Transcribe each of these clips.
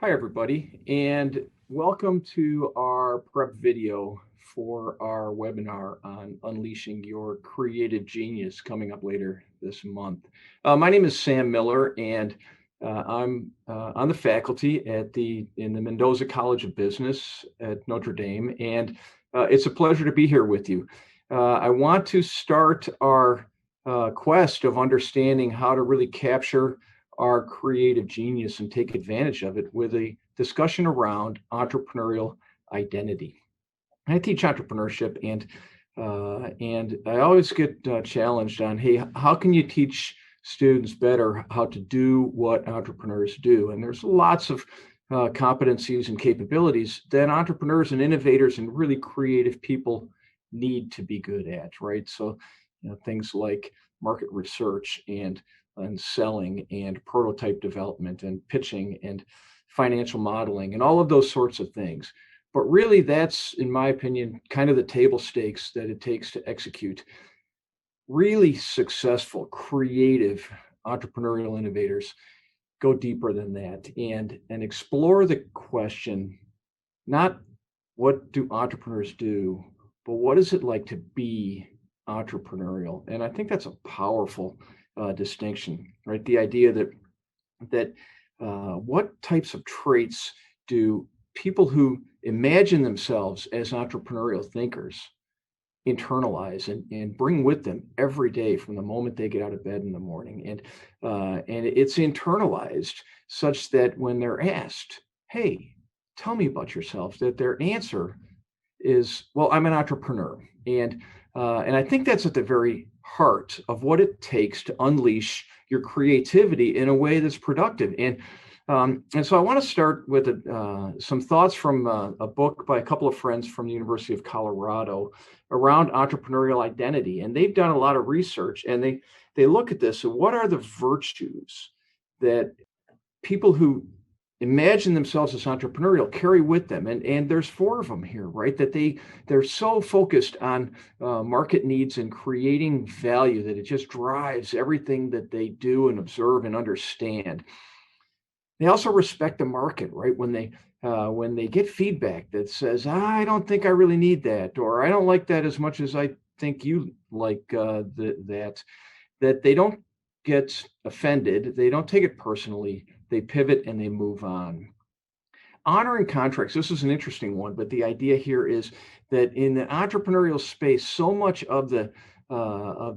Hi, everybody, and welcome to our prep video for our webinar on unleashing your creative genius coming up later this month. My name is Sam Miller, and I'm on the faculty in the Mendoza College of Business at Notre Dame, and it's a pleasure to be here with you. I want to start our quest of understanding how to really capture our creative genius and take advantage of it with a discussion around entrepreneurial identity. I teach entrepreneurship, and I always get challenged on, hey, how can you teach students better how to do what entrepreneurs do? And there's lots of competencies and capabilities that entrepreneurs and innovators and really creative people need to be good at, right? So, things like market research and selling and prototype development and pitching and financial modeling and all of those sorts of things. But really, that's, in my opinion, kind of the table stakes that it takes to execute. Really successful, creative entrepreneurial innovators go deeper than that and explore the question, not what do entrepreneurs do, but what is it like to be entrepreneurial? And I think that's a powerful distinction, right? The idea that what types of traits do people who imagine themselves as entrepreneurial thinkers internalize and bring with them every day from the moment they get out of bed in the morning, and it's internalized such that when they're asked, "Hey, tell me about yourself," that their answer is, "Well, I'm an entrepreneur," and I think that's at the very heart of what it takes to unleash your creativity in a way that's productive. And so I want to start with some thoughts from a book by a couple of friends from the University of Colorado around entrepreneurial identity. And they've done a lot of research, and they look at this. So what are the virtues that people who imagine themselves as entrepreneurial carry with them? And there's four of them here, right? That they're so focused on market needs and creating value that it just drives everything that they do and observe and understand. They also respect the market, right? When they get feedback that says, "I don't think I really need that," or "I don't like that as much as I think you like that they don't get offended, they don't take it personally, they pivot and they move on. Honoring contracts, this is an interesting one, but the idea here is that in the entrepreneurial space, so much of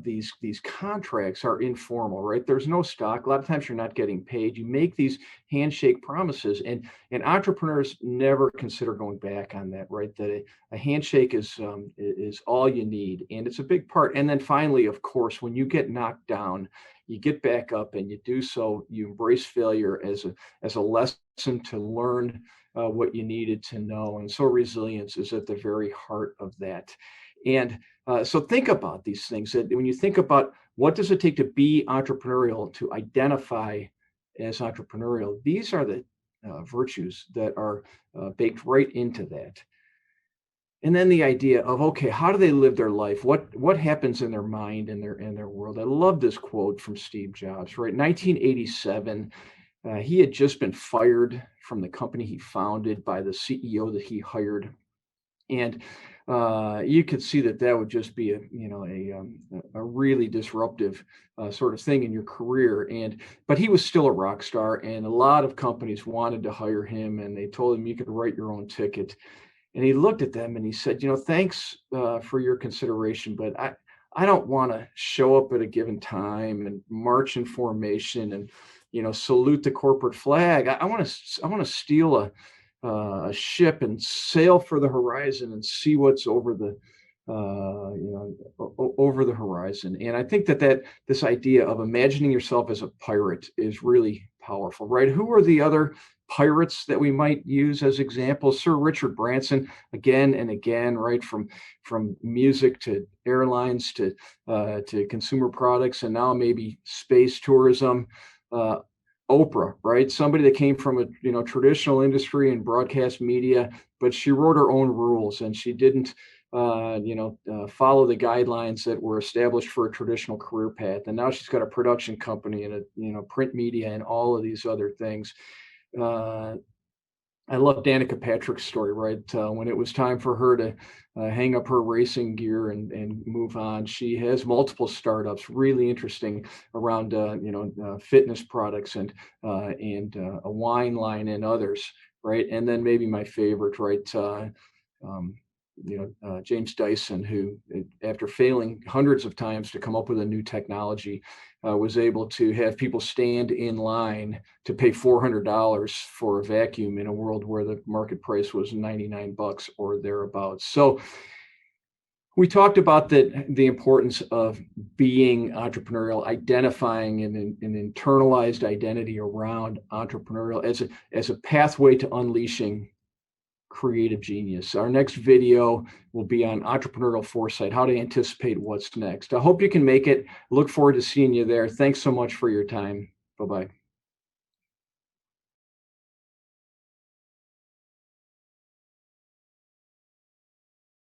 these contracts are informal, right? There's no stock. A lot of times you're not getting paid. You make these handshake promises, and entrepreneurs never consider going back on that, right? That a handshake is all you need, and it's a big part. And then finally, of course, when you get knocked down, you get back up and you do so. You embrace failure as a lesson to learn what you needed to know. And so resilience is at the very heart of that. And so think about these things. That when you think about what does it take to be entrepreneurial, to identify as entrepreneurial, these are the virtues that are baked right into that. And then the idea of, okay, how do they live their life? What happens in their mind and their world? I love this quote from Steve Jobs, right? 1987, he had just been fired from the company he founded by the CEO that he hired, and you could see that that would just be a really disruptive sort of thing in your career. But he was still a rock star, and a lot of companies wanted to hire him, and they told him you could write your own ticket. And he looked at them and he said, "Thanks for your consideration, but I don't want to show up at a given time and march in formation and salute the corporate flag. I want to steal a ship and sail for the horizon and see what's over over the horizon." And I think that this idea of imagining yourself as a pirate is really powerful, right? Who are the other pirates that we might use as examples? Sir Richard Branson, again and again, right? From music to airlines to consumer products, and now maybe space tourism. Uh, Oprah, right? Somebody that came from a traditional industry and broadcast media, but she wrote her own rules and she didn't follow the guidelines that were established for a traditional career path. And now she's got a production company and a print media and all of these other things. Uh, I love Danica Patrick's story, right? When it was time for her to hang up her racing gear and move on, she has multiple startups, really interesting around fitness products and a wine line and others, right? And then maybe my favorite, right? Um, James Dyson, who, after failing hundreds of times to come up with a new technology, was able to have people stand in line to pay $400 for a vacuum in a world where the market price was $99 or thereabouts. So we talked about the importance of being entrepreneurial, identifying an internalized identity around entrepreneurial as a pathway to unleashing creative genius. Our next video will be on entrepreneurial foresight, how to anticipate what's next. I hope you can make it. Look forward to seeing you there. Thanks so much for your time. Bye-bye.